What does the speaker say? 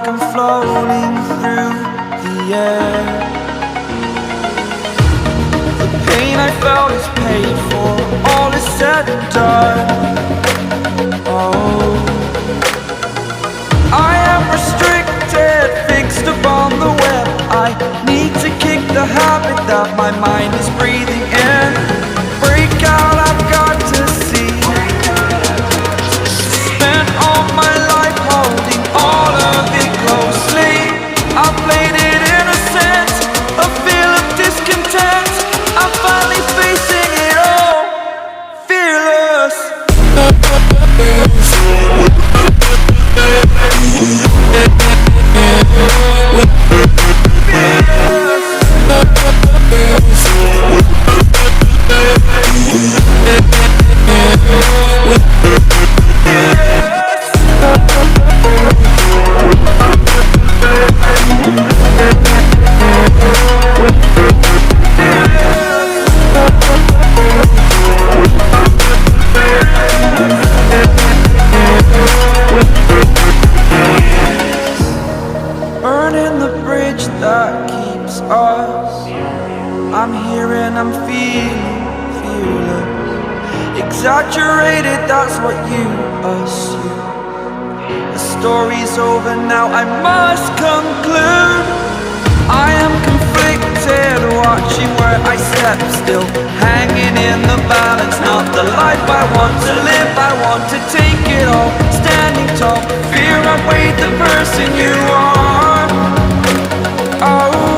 like I'm floating through the air. The pain I felt is paid for, all is said and done. Oh, I am restricted, fixed upon the web. I need to kick the habit that my mind is breathing in. Break out, I've got to see. Spent all my life holding all of it closely. I played it innocent, a feel of discontent. I'm finally facing it all, fearless. Burning the bridge that keeps us. I'm here and I'm feeling fearless. Exaggerated, that's what you assume. The story's over now, I must conclude. I am conflicted, watching where I step still, hanging in the balance. Not the life I want to live, I want to take it all. Standing tall, fear outweighed the person you are. Oh,